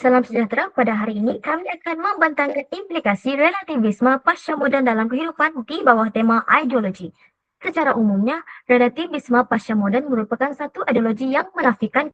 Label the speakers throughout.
Speaker 1: Salam sejahtera, pada hari ini kami akan membentangkan implikasi relativisme pasca moden dalam kehidupan di bawah tema ideologi. Secara umumnya, relativisme pasca moden merupakan satu ideologi yang menafikan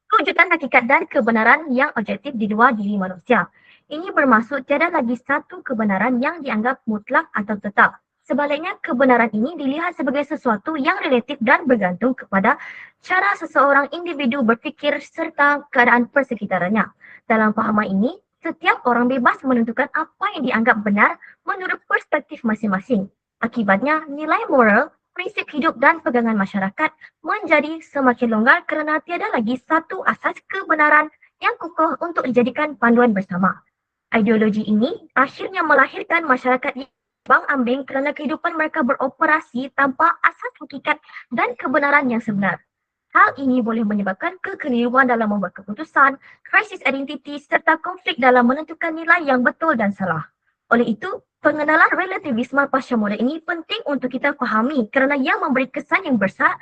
Speaker 1: kewujudan hakikat dan kebenaran yang objektif di luar diri manusia. Ini bermaksud tiada lagi satu kebenaran yang dianggap mutlak atau tetap. Sebaliknya, kebenaran ini dilihat sebagai sesuatu yang relatif dan bergantung kepada cara seseorang individu berfikir serta keadaan persekitarannya. Dalam pahaman ini, setiap orang bebas menentukan apa yang dianggap benar menurut perspektif masing-masing. Akibatnya, nilai moral, prinsip hidup dan pegangan masyarakat menjadi semakin longgar kerana tiada lagi satu asas kebenaran yang kukuh untuk dijadikan panduan bersama. Ideologi ini akhirnya melahirkan masyarakat yang ambang-ambing kerana kehidupan mereka beroperasi tanpa asas hakikat dan kebenaran yang sebenar. Hal ini boleh menyebabkan kekeliruan dalam membuat keputusan, krisis identiti serta konflik dalam menentukan nilai yang betul dan salah. Oleh itu, pengenalan relativisme pasca moden ini penting untuk kita fahami kerana ia memberi kesan yang besar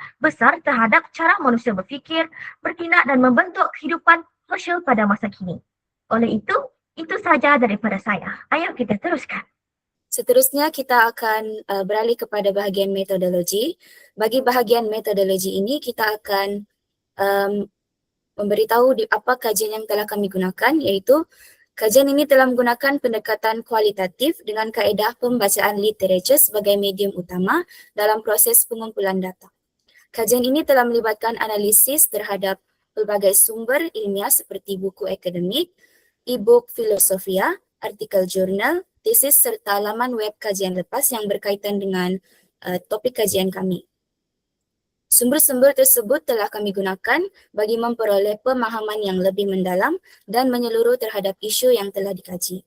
Speaker 1: terhadap cara manusia berfikir, bertindak dan membentuk kehidupan sosial pada masa kini. Oleh itu sahaja daripada saya. Ayo kita teruskan.
Speaker 2: Seterusnya kita akan beralih kepada bahagian metodologi. Bagi bahagian metodologi ini kita akan memberitahu apa kajian yang telah kami gunakan, iaitu kajian ini telah menggunakan pendekatan kualitatif dengan kaedah pembacaan literatur sebagai medium utama dalam proses pengumpulan data. Kajian ini telah melibatkan analisis terhadap pelbagai sumber ilmiah seperti buku akademik, e-book filosofia, artikel jurnal, tesis serta laman web kajian lepas yang berkaitan dengan topik kajian kami. Sumber-sumber tersebut telah kami gunakan bagi memperoleh pemahaman yang lebih mendalam dan menyeluruh terhadap isu yang telah dikaji.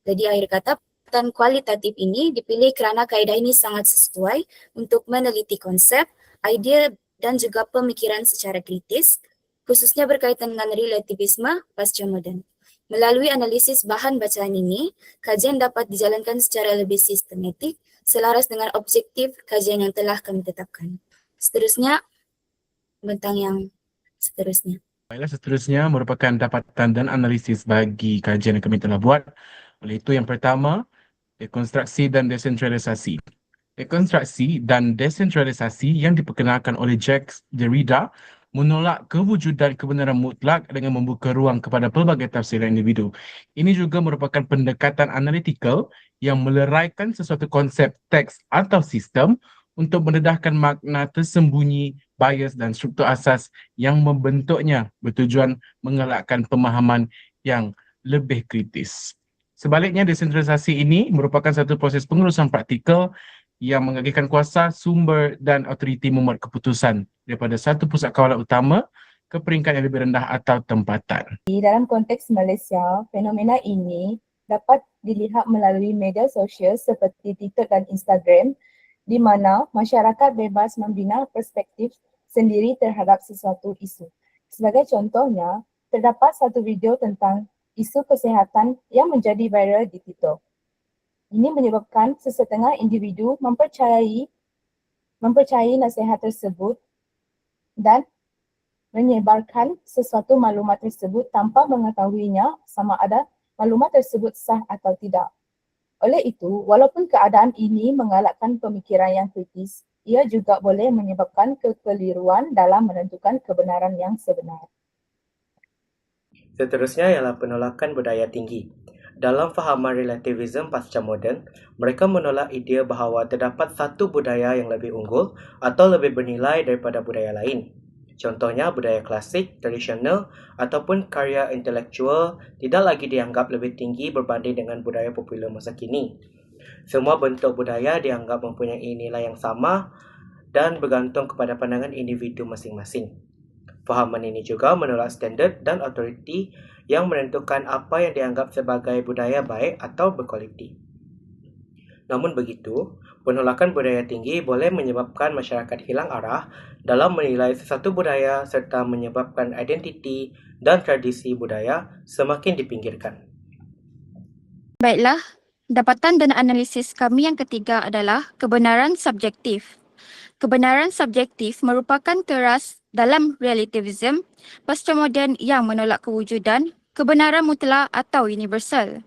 Speaker 2: Jadi akhir kata, pendekatan kualitatif ini dipilih kerana kaedah ini sangat sesuai untuk meneliti konsep, idea dan juga pemikiran secara kritis, khususnya berkaitan dengan relativisme pasca moden. Melalui analisis bahan bacaan ini, kajian dapat dijalankan secara lebih sistematik selaras dengan objektif kajian yang telah kami tetapkan. Seterusnya, bentang yang seterusnya.
Speaker 3: Baiklah, seterusnya merupakan dapatan dan analisis bagi kajian yang kami telah buat. Oleh itu, yang pertama, dekonstruksi dan desentralisasi. Dekonstruksi dan desentralisasi yang diperkenalkan oleh Jacques Derrida menolak kewujudan kebenaran mutlak dengan membuka ruang kepada pelbagai tafsiran individu. Ini juga merupakan pendekatan analitikal yang meleraikan sesuatu konsep teks atau sistem untuk mendedahkan makna tersembunyi, bias dan struktur asas yang membentuknya bertujuan mengelakkan pemahaman yang lebih kritis. Sebaliknya, desentralisasi ini merupakan satu proses pengurusan praktikal yang mengalihkan kuasa, sumber dan autoriti membuat keputusan daripada satu pusat kawalan utama ke peringkat yang lebih rendah atau tempatan.
Speaker 4: Dalam konteks Malaysia, fenomena ini dapat dilihat melalui media sosial seperti TikTok dan Instagram, di mana masyarakat bebas membina perspektif sendiri terhadap sesuatu isu. Sebagai contohnya, terdapat satu video tentang isu kesihatan yang menjadi viral di TikTok. Ini menyebabkan sesetengah individu mempercayai nasihat tersebut dan menyebarkan sesuatu maklumat tersebut tanpa mengetahuinya sama ada maklumat tersebut sah atau tidak. Oleh itu, walaupun keadaan ini mengalahkan pemikiran yang kritis, ia juga boleh menyebabkan kekeliruan dalam menentukan kebenaran yang sebenar.
Speaker 5: Seterusnya ialah penolakan budaya tinggi. Dalam fahaman relativism pasca moden, mereka menolak idea bahawa terdapat satu budaya yang lebih unggul atau lebih bernilai daripada budaya lain. Contohnya, budaya klasik, tradisional ataupun karya intelektual tidak lagi dianggap lebih tinggi berbanding dengan budaya popular masa kini. Semua bentuk budaya dianggap mempunyai nilai yang sama dan bergantung kepada pandangan individu masing-masing. Fahaman ini juga menolak standard dan autoriti yang menentukan apa yang dianggap sebagai budaya baik atau berkualiti. Namun begitu, penolakan budaya tinggi boleh menyebabkan masyarakat hilang arah dalam menilai sesuatu budaya serta menyebabkan identiti dan tradisi budaya semakin dipinggirkan.
Speaker 6: Baiklah, dapatan dan analisis kami yang ketiga adalah kebenaran subjektif. Kebenaran subjektif merupakan teras dalam relativism pascamoden yang menolak kewujudan kebenaran mutlak atau universal.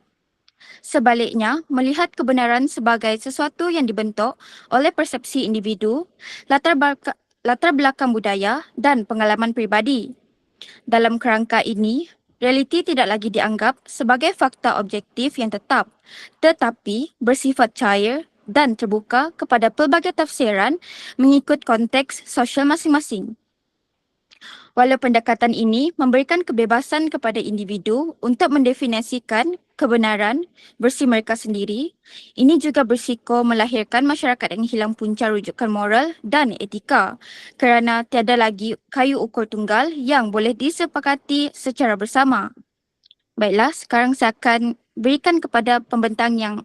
Speaker 6: Sebaliknya, melihat kebenaran sebagai sesuatu yang dibentuk oleh persepsi individu, latar belakang budaya dan pengalaman pribadi. Dalam kerangka ini, realiti tidak lagi dianggap sebagai fakta objektif yang tetap, tetapi bersifat cair dan terbuka kepada pelbagai tafsiran mengikut konteks sosial masing-masing. Walau pendekatan ini memberikan kebebasan kepada individu untuk mendefinisikan kebenaran versi mereka sendiri, ini juga berisiko melahirkan masyarakat yang hilang punca rujukan moral dan etika kerana tiada lagi kayu ukur tunggal yang boleh disepakati secara bersama. Baiklah, sekarang saya akan berikan kepada pembentang yang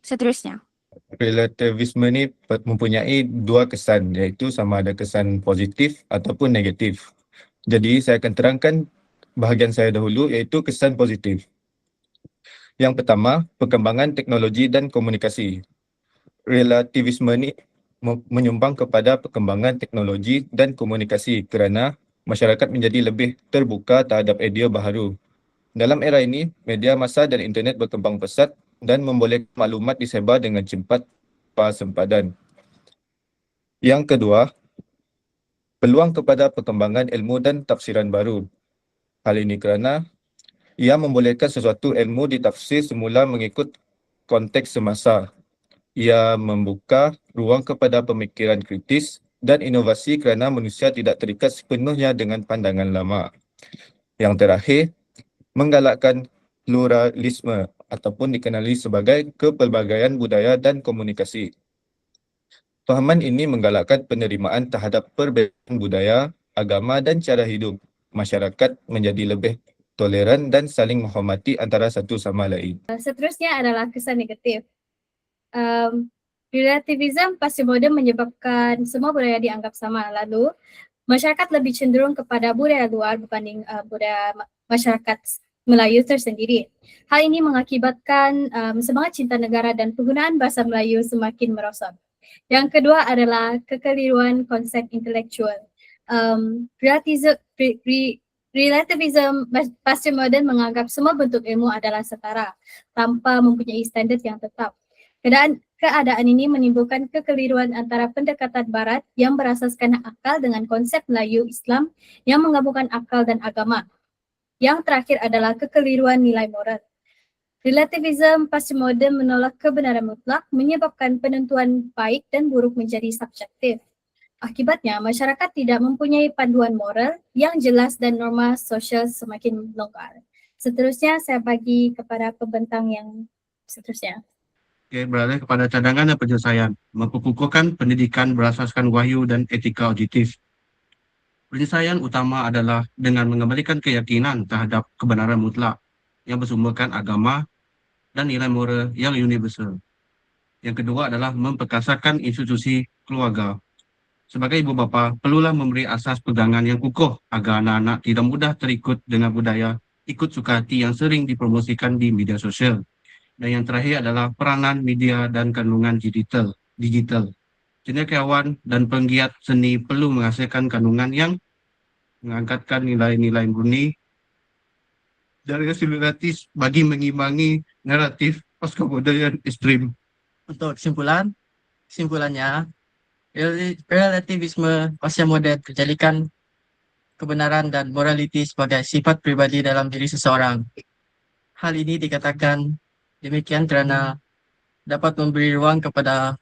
Speaker 6: seterusnya.
Speaker 7: Relativisme ni mempunyai dua kesan, iaitu sama ada kesan positif ataupun negatif. Jadi saya akan terangkan bahagian saya dahulu, iaitu kesan positif. Yang pertama, perkembangan teknologi dan komunikasi. Relativisme ni menyumbang kepada perkembangan teknologi dan komunikasi kerana masyarakat menjadi lebih terbuka terhadap idea baharu. Dalam era ini, media massa dan internet berkembang pesat dan membolehkan maklumat disebar dengan cepat sempadan. Yang kedua, peluang kepada perkembangan ilmu dan tafsiran baru. Hal ini kerana ia membolehkan sesuatu ilmu ditafsir semula mengikut konteks semasa. Ia membuka ruang kepada pemikiran kritis dan inovasi kerana manusia tidak terikat sepenuhnya dengan pandangan lama. Yang terakhir, menggalakkan pluralisme ataupun dikenali sebagai kepelbagaian budaya dan komunikasi. Fahaman ini menggalakkan penerimaan terhadap perbezaan budaya, agama dan cara hidup. Masyarakat menjadi lebih toleran dan saling menghormati antara satu sama lain.
Speaker 8: Seterusnya adalah kesan negatif. Relativism postmodern menyebabkan semua budaya dianggap sama. Lalu, masyarakat lebih cenderung kepada budaya luar berbanding budaya masyarakat Melayu tersendiri. Hal ini mengakibatkan semangat cinta negara dan penggunaan bahasa Melayu semakin merosot. Yang kedua adalah kekeliruan konsep intelektual. Relativism postmodern menganggap semua bentuk ilmu adalah setara tanpa mempunyai standard yang tetap. Keadaan ini menimbulkan kekeliruan antara pendekatan barat yang berasaskan akal dengan konsep Melayu Islam yang menggabungkan akal dan agama. Yang terakhir adalah kekeliruan nilai moral. Relativism postmodern menolak kebenaran mutlak menyebabkan penentuan baik dan buruk menjadi subjektif. Akibatnya, masyarakat tidak mempunyai panduan moral yang jelas dan norma sosial semakin longgar. Seterusnya, saya bagi kepada pembentang yang seterusnya.
Speaker 3: Okey, beralih kepada cadangan dan penyelesaian. Memperkukuhkan pendidikan berasaskan wahyu dan etika objektif. Penyelesaian utama adalah dengan mengembalikan keyakinan terhadap kebenaran mutlak yang bersumberkan agama dan nilai moral yang universal. Yang kedua adalah memperkasarkan institusi keluarga. Sebagai ibu bapa, perlulah memberi asas pegangan yang kukuh agar anak-anak tidak mudah terikut dengan budaya ikut suka hati yang sering dipromosikan di media sosial. Dan yang terakhir adalah peranan media dan kandungan digital. Cendekiawan dan penggiat seni perlu menghasilkan kandungan yang mengangkatkan nilai-nilai murni dan rasionalitas bagi mengimbangi naratif postmodern ekstrim.
Speaker 9: Untuk kesimpulannya, relativisme postmodern menjadikan kebenaran dan moraliti sebagai sifat pribadi dalam diri seseorang. Hal ini dikatakan demikian kerana dapat memberi ruang kepada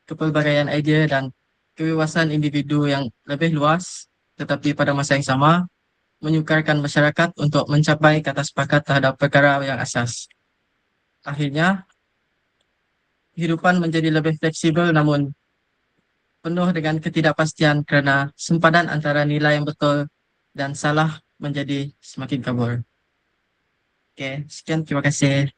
Speaker 9: kepelbagaian idea dan kebebasan individu yang lebih luas, tetapi pada masa yang sama menyukarkan masyarakat untuk mencapai kata sepakat terhadap perkara yang asas. Akhirnya, kehidupan menjadi lebih fleksibel namun penuh dengan ketidakpastian kerana sempadan antara nilai yang betul dan salah menjadi semakin kabur. Okey, sekian, terima kasih.